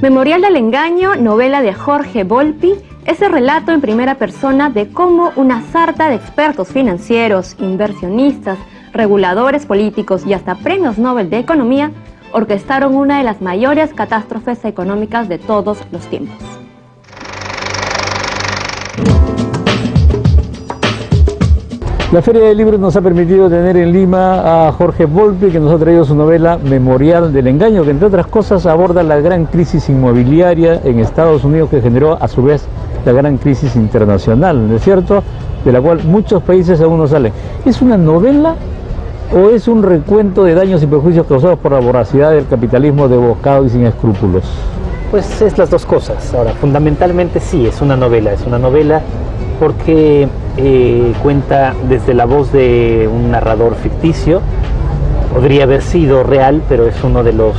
Memorial del Engaño, novela de Jorge Volpi, es el relato en primera persona de cómo una sarta de expertos financieros, inversionistas, reguladores políticos y hasta premios Nobel de Economía orquestaron una de las mayores catástrofes económicas de todos los tiempos. La Feria del Libro nos ha permitido tener en Lima a Jorge Volpi, que nos ha traído su novela Memorial del Engaño, que entre otras cosas aborda la gran crisis inmobiliaria en Estados Unidos que generó a su vez la gran crisis internacional, ¿no es cierto?, de la cual muchos países aún no salen. ¿Es una novela o es un recuento de daños y perjuicios causados por la voracidad del capitalismo desbocado y sin escrúpulos? Pues es las dos cosas. Ahora, fundamentalmente sí, es una novela porque cuenta desde la voz de un narrador ficticio. Podría haber sido real, pero es uno de los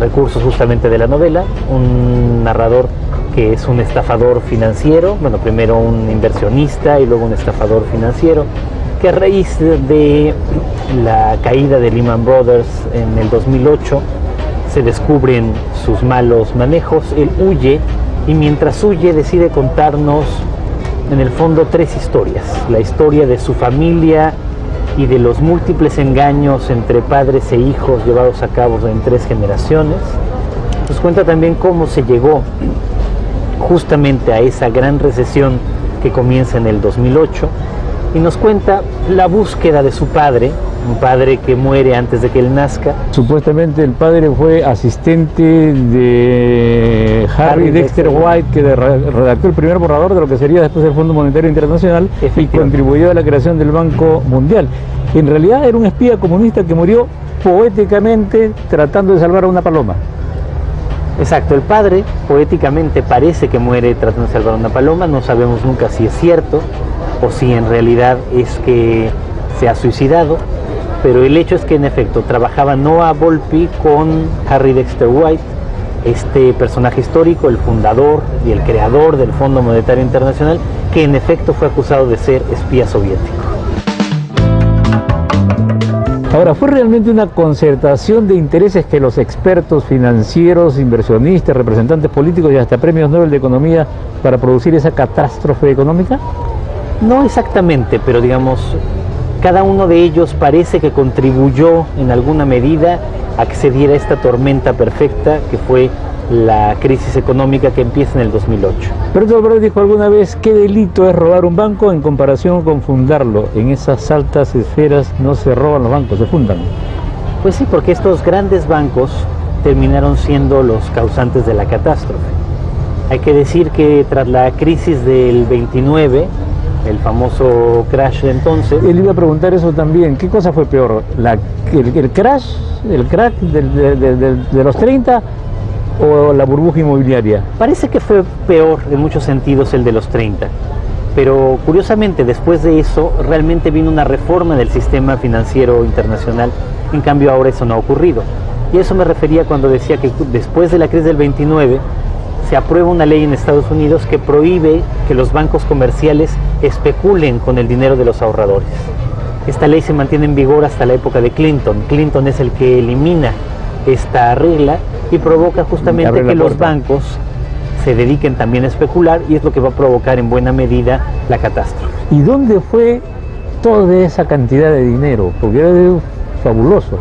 recursos justamente de la novela. Un narrador que es un estafador financiero, bueno, primero un inversionista y luego un estafador financiero, que a raíz de la caída de Lehman Brothers en el 2008 se descubren sus malos manejos. Él huye y mientras huye decide contarnos en el fondo tres historias: la historia de su familia y de los múltiples engaños entre padres e hijos llevados a cabo en 3 generaciones. Nos cuenta también cómo se llegó justamente a esa gran recesión que comienza en el 2008, y nos cuenta la búsqueda de su padre, un padre que muere antes de que él nazca. Supuestamente el padre fue asistente de Harry Dexter White, que redactó el primer borrador de lo que sería después el Fondo Monetario Internacional y contribuyó a la creación del Banco Mundial. En realidad era un espía comunista que murió poéticamente tratando de salvar a una paloma. Exacto, el padre poéticamente parece que muere tratando de salvar a una paloma. No sabemos nunca si es cierto o si en realidad es que se ha suicidado, pero el hecho es que en efecto trabajaba Noah Volpi con Harry Dexter White, este personaje histórico, el fundador y el creador del Fondo Monetario Internacional, que en efecto fue acusado de ser espía soviético. Ahora, ¿fue realmente una concertación de intereses que los expertos financieros, inversionistas, representantes políticos y hasta premios Nobel de Economía para producir esa catástrofe económica? No exactamente, pero digamos, cada uno de ellos parece que contribuyó en alguna medida a que se diera esta tormenta perfecta que fue la crisis económica que empieza en el 2008. Bertolt Brecht dijo alguna vez: ¿qué delito es robar un banco en comparación con fundarlo? En esas altas esferas no se roban los bancos, se fundan. Pues sí, porque estos grandes bancos terminaron siendo los causantes de la catástrofe. Hay que decir que tras la crisis del 29, el famoso crash de entonces... Él iba a preguntar eso también. ¿Qué cosa fue peor? ¿El crack de los 30 o la burbuja inmobiliaria? Parece que fue peor en muchos sentidos el de los 30. Pero curiosamente después de eso realmente vino una reforma del sistema financiero internacional. En cambio ahora eso no ha ocurrido. Y a eso me refería cuando decía que después de la crisis del 29... se aprueba una ley en Estados Unidos que prohíbe que los bancos comerciales especulen con el dinero de los ahorradores. Esta ley se mantiene en vigor hasta la época de Clinton. Clinton es el que elimina esta regla y provoca justamente que los bancos se dediquen también a especular, y es lo que va a provocar en buena medida la catástrofe. ¿Y dónde fue toda esa cantidad de dinero? Porque era fabuloso.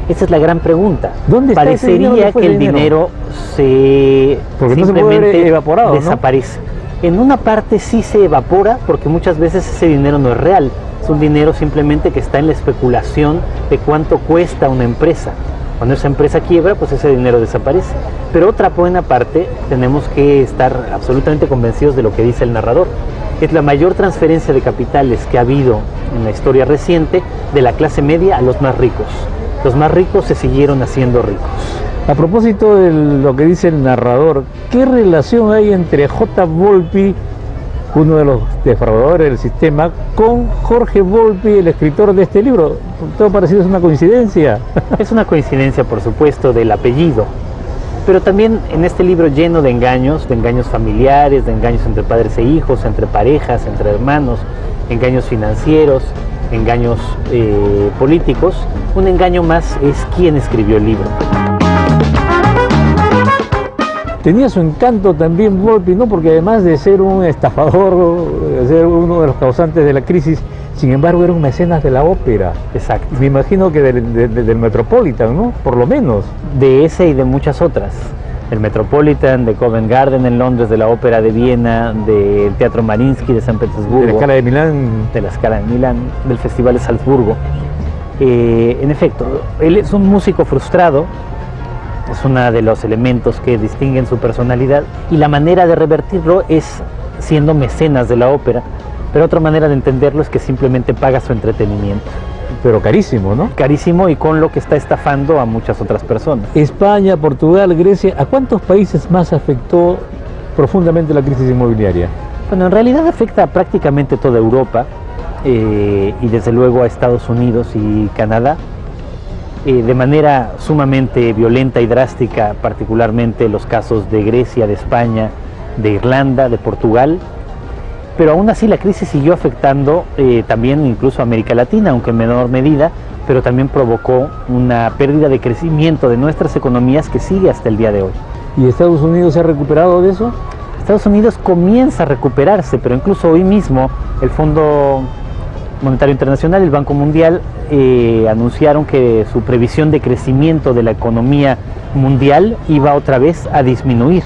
Esa es la gran pregunta. ¿Dónde está ese dinero? Parecería que el dinero se simplemente evaporado, desaparece. ¿No? En una parte sí se evapora, porque muchas veces ese dinero no es real. Es un dinero simplemente que está en la especulación de cuánto cuesta una empresa. Cuando esa empresa quiebra, pues ese dinero desaparece. Pero otra buena parte, tenemos que estar absolutamente convencidos de lo que dice el narrador. Es la mayor transferencia de capitales que ha habido en la historia reciente de la clase media a los más ricos. Los más ricos se siguieron haciendo ricos. A propósito de lo que dice el narrador, ¿qué relación hay entre J. Volpi, uno de los defraudadores del sistema, con Jorge Volpi, el escritor de este libro? Todo parecido es una coincidencia. Es una coincidencia, por supuesto, del apellido. Pero también en este libro lleno de engaños familiares, de engaños entre padres e hijos, entre parejas, entre hermanos, engaños financieros, engaños políticos. Un engaño más es quién escribió el libro. Tenía su encanto también Volpi, ¿no? Porque además de ser un estafador, de ser uno de los causantes de la crisis, sin embargo era un mecenas de la ópera. Exacto. Me imagino que del Metropolitan, ¿no? Por lo menos. De ese y de muchas otras. El Metropolitan, de Covent Garden en Londres, de la Ópera de Viena, del Teatro Mariinsky de San Petersburgo. De la Scala de Milán. De la Scala de Milán, del Festival de Salzburgo. En efecto, él es un músico frustrado, es uno de los elementos que distinguen su personalidad, y la manera de revertirlo es siendo mecenas de la ópera, pero otra manera de entenderlo es que simplemente paga su entretenimiento. Pero carísimo, ¿no? Carísimo, y con lo que está estafando a muchas otras personas. España, Portugal, Grecia, ¿a cuántos países más afectó profundamente la crisis inmobiliaria? Bueno, en realidad afecta a prácticamente toda Europa, y desde luego a Estados Unidos y Canadá, de manera sumamente violenta y drástica, particularmente los casos de Grecia, de España, de Irlanda, de Portugal. Pero aún así la crisis siguió afectando también incluso a América Latina, aunque en menor medida, pero también provocó una pérdida de crecimiento de nuestras economías que sigue hasta el día de hoy. ¿Y Estados Unidos se ha recuperado de eso? Estados Unidos comienza a recuperarse, pero incluso hoy mismo el Fondo Monetario Internacional y el Banco Mundial anunciaron que su previsión de crecimiento de la economía mundial iba otra vez a disminuir,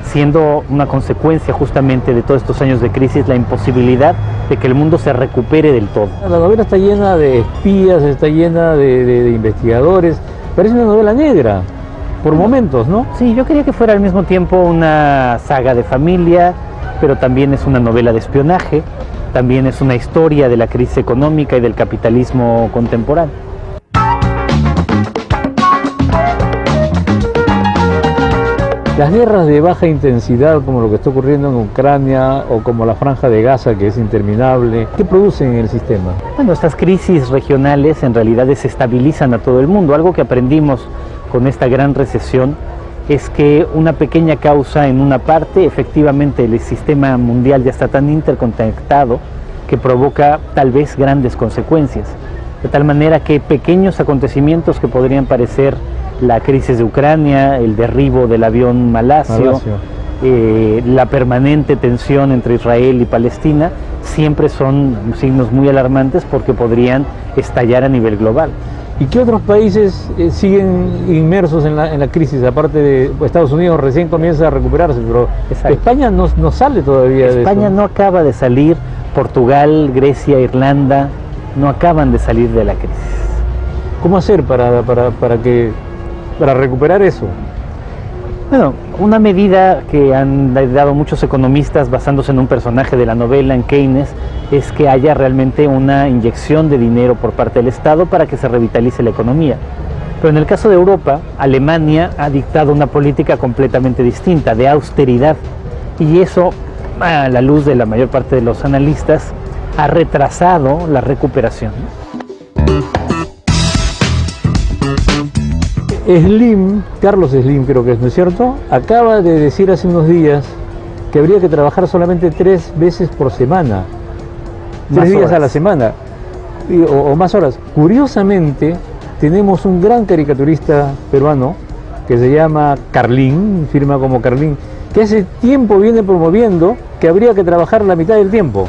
siendo una consecuencia justamente de todos estos años de crisis la imposibilidad de que el mundo se recupere del todo. La novela está llena de espías, está llena de investigadores, parece una novela negra, por momentos, ¿no? Sí, yo quería que fuera al mismo tiempo una saga de familia, pero también es una novela de espionaje, también es una historia de la crisis económica y del capitalismo contemporáneo. Las guerras de baja intensidad, como lo que está ocurriendo en Ucrania o como la Franja de Gaza, que es interminable, ¿qué producen en el sistema? Bueno, estas crisis regionales en realidad desestabilizan a todo el mundo. Algo que aprendimos con esta gran recesión es que una pequeña causa en una parte, efectivamente el sistema mundial ya está tan interconectado que provoca tal vez grandes consecuencias. De tal manera que pequeños acontecimientos que podrían parecer la crisis de Ucrania, el derribo del avión malasio. La permanente tensión entre Israel y Palestina, siempre son signos muy alarmantes porque podrían estallar a nivel global. ¿Y qué otros países siguen inmersos en la crisis? Aparte de Estados Unidos, recién comienza a recuperarse, pero Exacto. España no sale todavía de eso. España no acaba de salir, Portugal, Grecia, Irlanda no acaban de salir de la crisis. ¿Cómo hacer para recuperar eso? Bueno, una medida que han dado muchos economistas basándose en un personaje de la novela, en Keynes, es que haya realmente una inyección de dinero por parte del Estado para que se revitalice la economía. Pero en el caso de Europa, Alemania ha dictado una política completamente distinta, de austeridad, y eso, a la luz de la mayor parte de los analistas, ha retrasado la recuperación. Carlos Slim creo que es, ¿no es cierto?, acaba de decir hace unos días que habría que trabajar solamente 3 veces por semana, 3 días a la semana, o más horas. Curiosamente, tenemos un gran caricaturista peruano que se llama Carlín, firma como Carlín, que hace tiempo viene promoviendo que habría que trabajar la mitad del tiempo.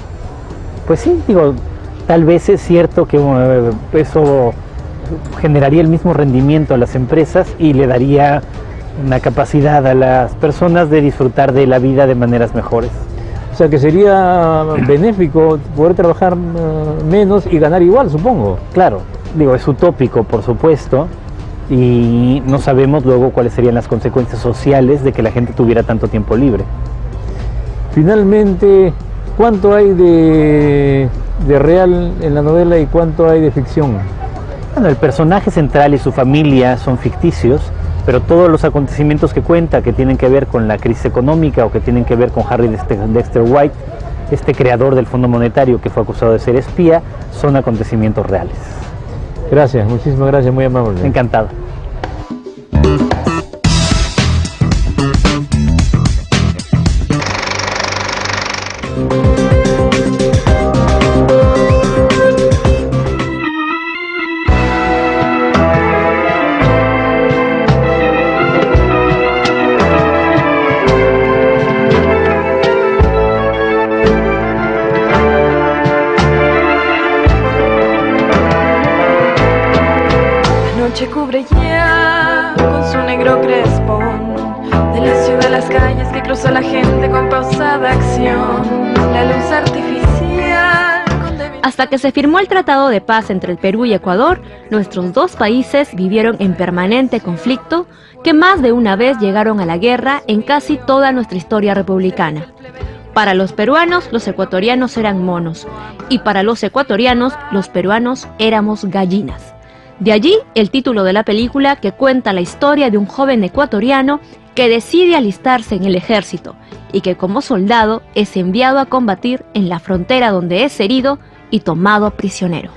Pues sí, digo, tal vez es cierto que eso generaría el mismo rendimiento a las empresas y le daría una capacidad a las personas de disfrutar de la vida de maneras mejores. O sea que sería benéfico poder trabajar menos y ganar igual, supongo. Claro, digo, es utópico, por supuesto, y no sabemos luego cuáles serían las consecuencias sociales de que la gente tuviera tanto tiempo libre. Finalmente, ¿cuánto hay de real en la novela y cuánto hay de ficción? Bueno, el personaje central y su familia son ficticios, pero todos los acontecimientos que cuenta, que tienen que ver con la crisis económica o que tienen que ver con Harry Dexter White, este creador del Fondo Monetario que fue acusado de ser espía, son acontecimientos reales. Gracias, muchísimas gracias, muy amable. Encantado. noche cubre ya con su negro crespón. De la ciudad a las calles que cruzó la gente con pausada acción. La luz artificial. Hasta que se firmó el Tratado de Paz entre el Perú y Ecuador, nuestros dos países vivieron en permanente conflicto que más de una vez llegaron a la guerra en casi toda nuestra historia republicana. Para los peruanos, los ecuatorianos eran monos, y para los ecuatorianos, los peruanos éramos gallinas. De allí el título de la película, que cuenta la historia de un joven ecuatoriano que decide alistarse en el ejército y que como soldado es enviado a combatir en la frontera donde es herido y tomado prisionero.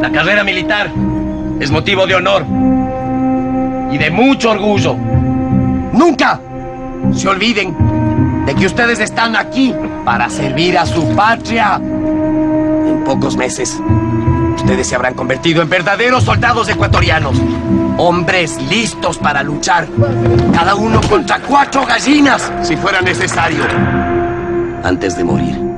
La carrera militar es motivo de honor y de mucho orgullo. Nunca se olviden de que ustedes están aquí para servir a su patria. En pocos meses, ustedes se habrán convertido en verdaderos soldados ecuatorianos. Hombres listos para luchar, cada uno contra 4 gallinas, si fuera necesario, antes de morir.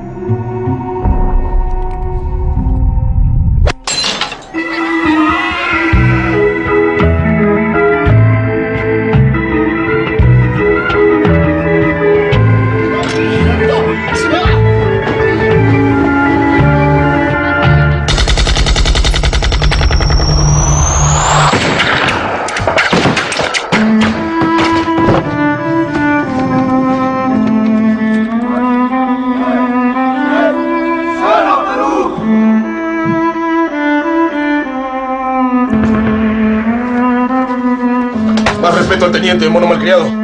Más respeto al teniente, mono malcriado.